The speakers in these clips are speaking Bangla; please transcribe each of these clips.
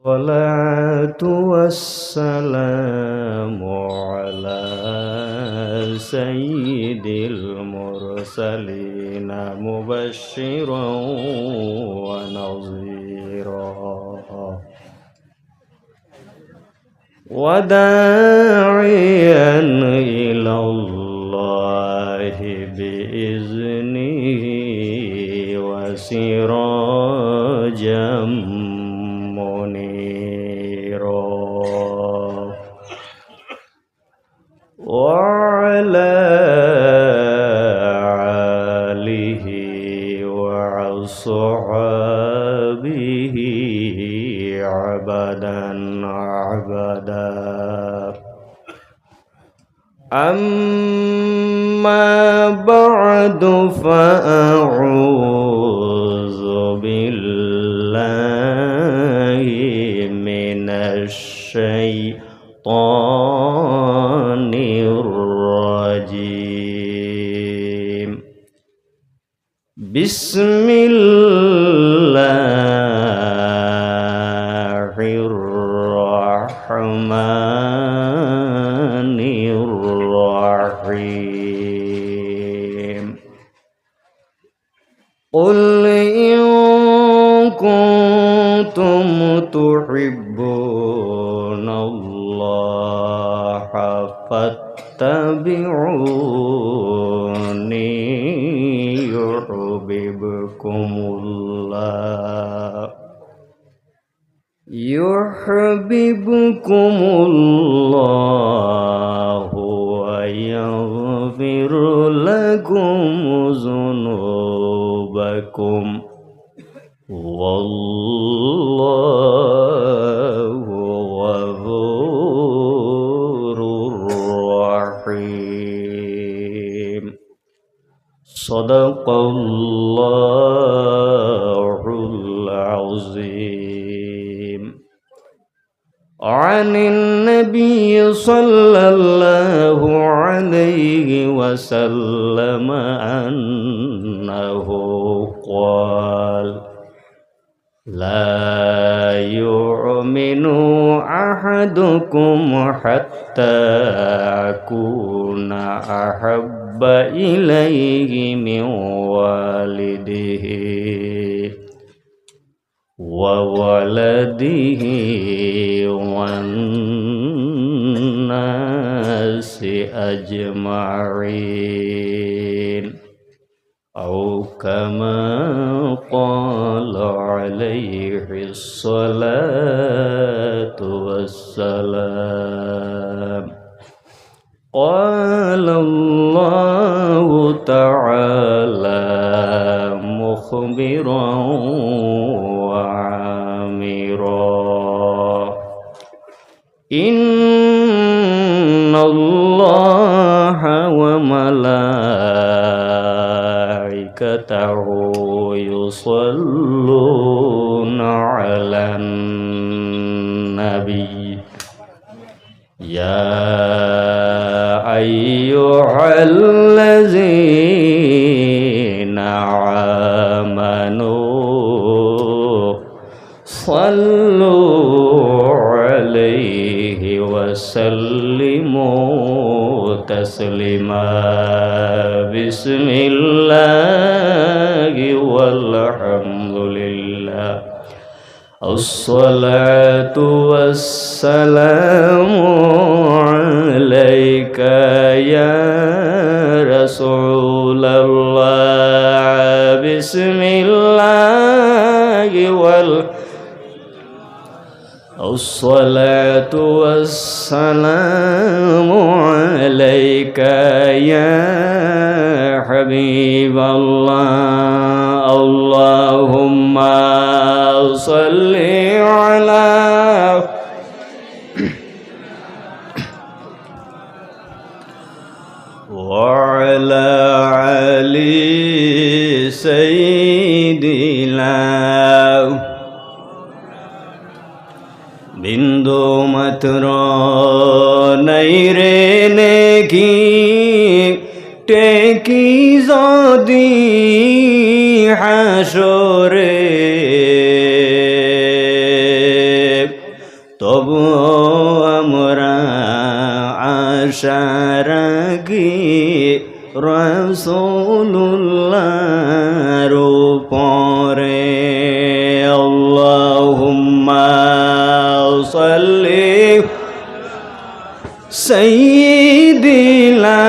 الصلاة والسلام على سيد المرسلين مبشرا ونظيرا وداعيا إلى الله بإذنه وسراجا وعلى آله وأصحابه عبدا أما بعد فأعوذ بالله من الشيطان الرجيم بسم الله الرحمن الرحيم قل إن كنتم تحبون الله فاتبعوني يحببكم الله ويغفر لكم ذنوبكم والله غفور رحيم صدق الله العظيم عن النبي صلى الله عليه وسلم أنه قال لا يؤمن أحدكم حتى أكون أحب إليه من والده وولده والناس أجمعين أو كما قال عليه الصلاة والسلام قال الله تعالى مخبرا وعامرا إن الله وملائكته يصلون على النبي يا أيها الذين آمنوا صلوا عليه وسلموا تسليما بسم الله والحمد لله الصلاة والسلام عليك يا رسول الله بسم الله الصلاة والسلام عليك يا حبيب الله اللهم صل على وعلى علي سيدنا बिंदु मतरो नैरे नेकी टेकी जोदी हाशोरे তবু আমরা আশা রাখি রাসূলুল্লাহর উপরে। আল্লাহুম্মা সাল্লি সাইয়্যিদিনা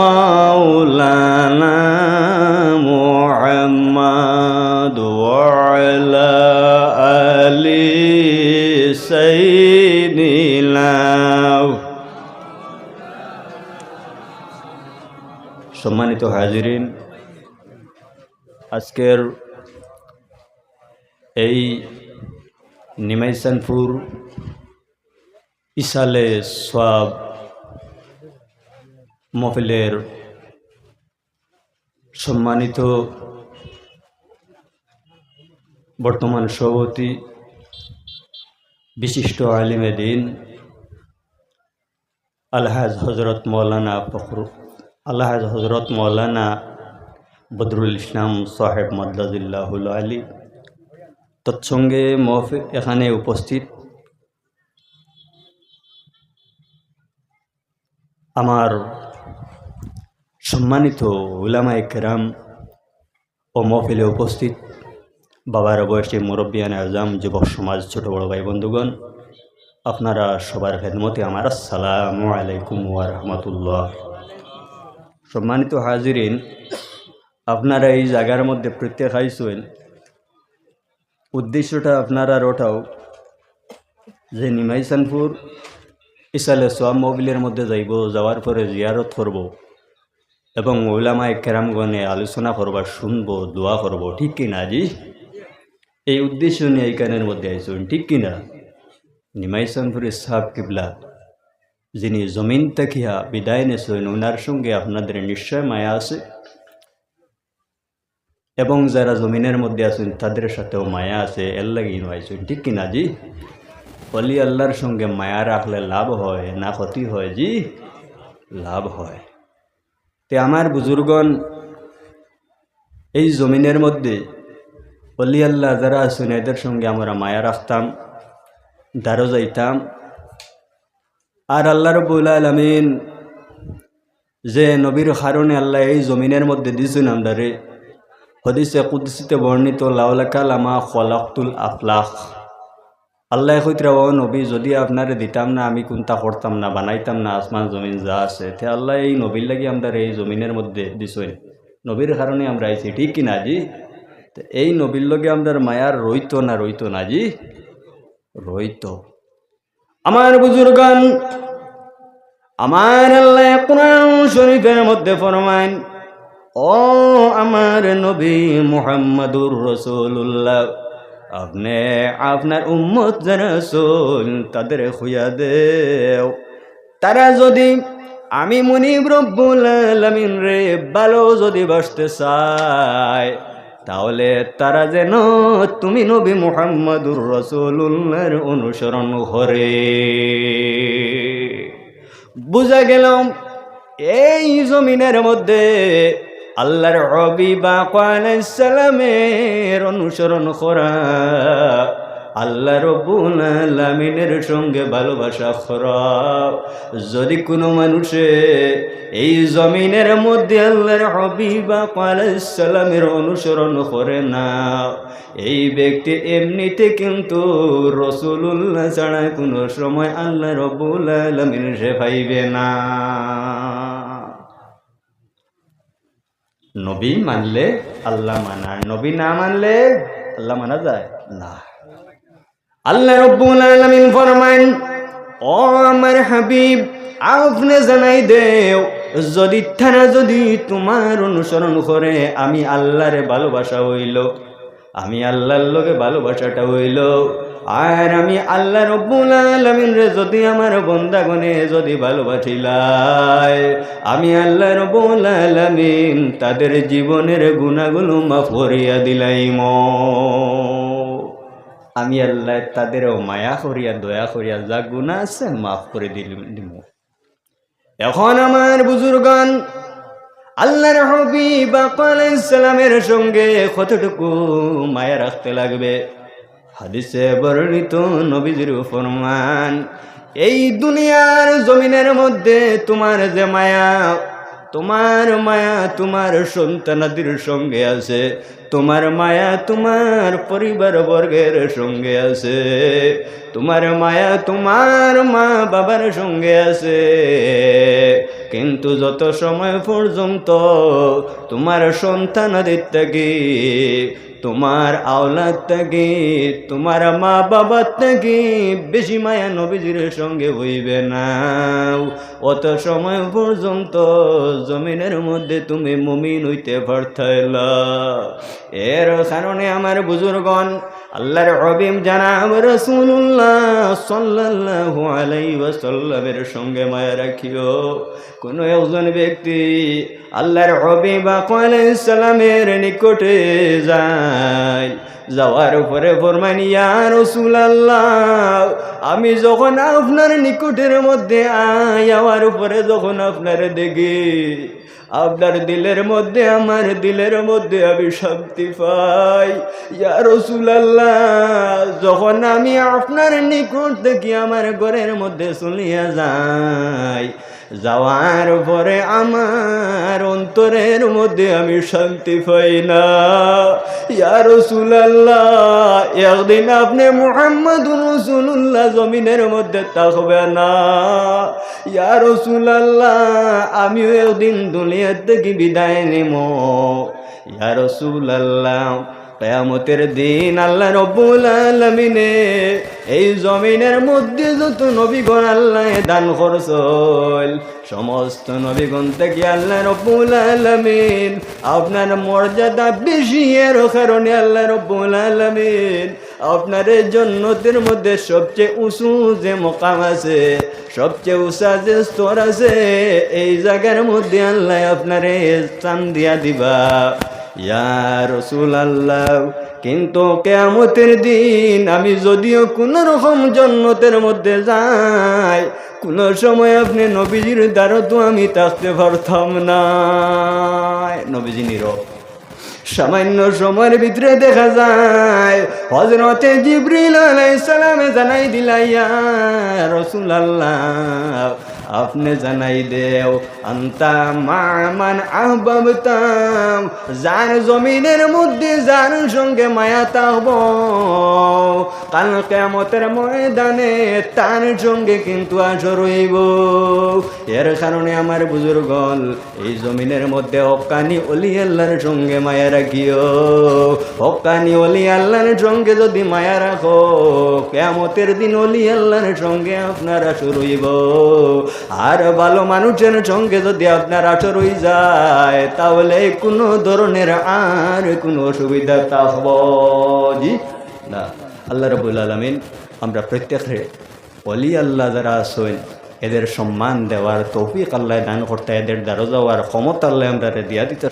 মাওলানা মুহাম্মাদ ওয়া আলা আলি সাইয়্যিদিনা। সম্মানিত হাজিরিন, আজকের এই নিমাইসানপুর ইসালে সওয়াব মাহফিলের সম্মানিত বর্তমান সভাপতি বিশিষ্ট আলিমে দ্বীন আলহাজ হজরত মৌলানা বদরুল ইসলাম সাহেব মাদ্দাজিল্লাহুল আলী, তৎসঙ্গে এখানে উপস্থিত আমার সম্মানিত উলামায়ে কেরাম ও মহফিলে উপস্থিত বাবার বয়সী মুরব্বিয়ান আজম, যুবক সমাজ, ছোট বড় ভাই বন্ধুগণ, আপনারা সবার খেদমতে আমার আসসালামু আলাইকুম ওয়া রাহমাতুল্লাহ। সম্মানিত হাজিরিন, আপনারা এই জায়গার মধ্যে প্রত্যেক আইসেন, উদ্দেশ্যটা আপনারা ওঠাও যে নিমাইসানপুর ইসালে সোয়াব মাহফিলের মধ্যে যাওয়ার পরে জিয়ারত করব এবং উলামায়ে কেরামগণে আলোচনা করবা, শুনবো, দোয়া করব, ঠিক কিনা জি? এই উদ্দেশ্য নিয়ে এই কানের মধ্যে আইসেন, ঠিক কিনা? নিমাইসানপুরের সাহেব কিবলা যিনি জমিন তাকিয়া বিদায় নেছেন, ওনার সঙ্গে আপনাদের নিশ্চয় মায়া আছে এবং যারা জমিনের মধ্যে আছেন তাদের সাথেও মায়া আছে, এর লাগি আইসেন, ঠিক কিনা জি? অলি আল্লাহর সঙ্গে মায়া রাখলে লাভ হয় না ক্ষতি হয় জি? লাভ হয়। তে আমার বুজুর্গণ, এই জমিনের মধ্যে অলি আল্লাহ যারা আছেন এদের সঙ্গে আমরা মায়া রাখতাম, দারো যাইতাম। আর আল্লাহ রাব্বুল আলামিন যে নবীর কারণে আল্লাহ এই জমিনের মধ্যে দিয়েছেন আমরারে, হাদিসে কুদসিতে বর্ণিত লাউলাকা লামা খলাকতুল আফলাক, আল্লাহ কইতরা ও নবী যদি আপনারে দিতাম না আমি কোনটা করতাম না, বানাইতাম না আসমান জমিন যা আছে, তে আল্লাহ এই নবীর লাগি আমরা এই জমিনের মধ্যে দিছেন, নবীর কারণে আমরা আইছি, ঠিক কিনা জি? তো এই নবীর লগে আমরা মায়ার রইতো না জি? রইতো। আমার বুজুর্গান, আমার আল্লাহ কোরআন শরীফের মধ্যে ফরমায়, ও আমার নবী মুহাম্মাদুর রাসূলুল্লাহ, আপনি আপনার উম্মত যারা আছেন তাদের খুইয়া দেও, তারা যদি আমি মুনিব রব্বুল আলামিন রে ভালো যদি বাসতে চায়, তাহলে তারা যেন তুমি নবী মুহাম্মাদুর রাসূলুল্লাহর অনুসরণ করে। বুঝা গেল এই জমিনের মধ্যে আল্লাহর হাবিব আলাইহিস সালামের অনুসরণ করা, আল্লাহ রাব্বুল আলামিনের সঙ্গে ভালোবাসা করা। যদি কোনো মানুষে এই জমিনের মধ্যে আল্লাহর হাবিব আলাইহিস সালামের অনুসরণ করে না, এই ব্যক্তি এমনিতে কিন্তু রাসূলুল্লাহ ছাড়া কোনো সময় আল্লাহ রাব্বুল আলামিন সে পাইবে না। নবী মানলে আল্লাহ মানা, নবী না মানলে আল্লাহ মানা যায় না। আল্লাহ রাব্বুল আলামিন ফরমায়েন, ও আমার হাবিব আপনি জানাই দেও, যদি তারা যদি তোমার অনুসরণ করে, আমি আল্লাহর ভালোবাসা হইল, আমি আল্লাহর লগে ভালোবাসাটা হইল, আর আমি আল্লাহ রাব্বুল আলামিন রে যদি আমার বান্দাগণে যদি ভালোবাসিলাই, আমি আল্লাহ রাব্বুল আলামিন তাদের জীবনের গুনাহগুলো মাফ করিয়া দিলাইম। আমি আল্লাহ তাদেরও মায়া করিয়া দয়া করিয়া যা গুনাহ আছে মাফ করে দিম। এখন আমার বুজুর্গান, আল্লাহর হাবিব আলাইহিস সালামের সঙ্গে কতটুকু মায়া রাখতে লাগবে হাদিসে বর্ণিত নবীজির ফরমান, এই দুনিয়ার জমিনের মধ্যে তোমার যে মায়া, তোমার মায়া তোমার সন্তানাদির সঙ্গে আছে, তোমার মায়া তোমার পরিবার বর্গের সঙ্গে আছে, তোমার মায়া তোমার মা বাবার সঙ্গে আছে। কিন্তু যত সময় পর্যন্ত তোমার সন্তানাদির থেকে, তোমার আওলাদ থেকে, তোমার মা বাবার থেকে বেশি মায়া নবীজির সঙ্গে হইবে না, অত সময় পর্যন্ত জমিনের মধ্যে তুমি মুমিন হইতে পারতাইলা। এর কারণে আমার বুজুর্গণ, আল্লাহর হাবিব জনাব রাসূলুল্লাহ সাল্লাল্লাহু আলাইহি ওয়াসাল্লামের সঙ্গে মায়া রাখিও। কোন একজন ব্যক্তি আল্লাহর হাবিব আলাইহিস সালামের নিকটে যায়, যাওয়ার পরে ফরমান, ইয়া রাসূলুল্লাহ, আমি যখন আপনার নিকটের মধ্যে যাওয়ার পরে যখন আপনার দেখি, আপনার দিলের মধ্যে, আমার দিলের মধ্যে আমি শান্তি পাই। ইয়া রাসূলুল্লাহ, যখন আমি আপনার নিকট থেকে আমার ঘরের মধ্যে চলিয়া যাই, যাওয়ার পরে আমার অন্তরের মধ্যে আমি শান্তি পাই না। ইয়া রাসূলুল্লাহ, একদিন আপনি মুহাম্মদুর রাসূলুল্লাহ জমিনের মধ্যে থাকবে না। ইয়া রাসূলুল্লাহ, আমিও একদিন দুনিয়া থেকে বিদায় নিব। ইয়া রাসূলুল্লাহ, কিয়ামতের দিন আল্লাহ রব্বুল আলামিনে এই জমিনের মধ্যে যত নবীগণ আল্লাহ দান করছেন, সমস্ত নবীগণ থেকে আল্লাহ রব্বুল আলামিন আপনার মর্যাদা বেশি, এর কারণে আল্লাহ রব্বুল আলামিন আপনার এই জান্নাতের মধ্যে সবচেয়ে উঁচু যে মকাম আছে, সবচেয়ে উঁচা যে স্তর আছে, এই জায়গার মধ্যে আল্লাহ আপনারে স্থান দিয়া দিবা। ইয়া রাসূলুল্লাহ, কিন্তু কিয়ামতের দিন আমি যদিও কোন রকম জান্নাতের মধ্যে যাই, কোন সময় আপনি নবীজির দ্বারতো আমি থাকতে পারতাম না। নবীজি নীরব। সামান্য সময়ের ভিতরে দেখা যায় হযরতে জিবরিল আলাইহিস সালামে জানাই দিলা, ইয়া রাসূলুল্লাহ, আপনি জানাই দেও, আন্তা মান আহবাবতাম, যার জমিনের মধ্যে যার সঙ্গে মায়া থাকব, কাল কিয়ামতের ময়দানে তার সঙ্গে কিন্তু আসর হইব। এর কারণে আমার বুজুর্গণ, এই জমিনের মধ্যে হক্কানি ওলি আল্লাহর সঙ্গে মায়া রাখিও। হক্কানি ওলি আল্লাহর সঙ্গে যদি মায়া রাখো, কিয়ামতের দিন ওলি আল্লাহর সঙ্গে আপনার আসর হইব। আর ভালো মানুষের সঙ্গে যদি আপনার আসর হয়ে যায়, তাহলে কোনো ধরনের আর কোনো অসুবিধা থাকব জি না। আল্লাহ রাব্বুল আলামিন আমরা প্রত্যেকে ওলি আল্লাহ যারা আছেন, এদের সম্মান দেওয়ার তৌফিক আল্লাহ দান করতে, এদের দ্বারা যাওয়ার ক্ষমতা আল্লাহ আমরা দিয়া দিতে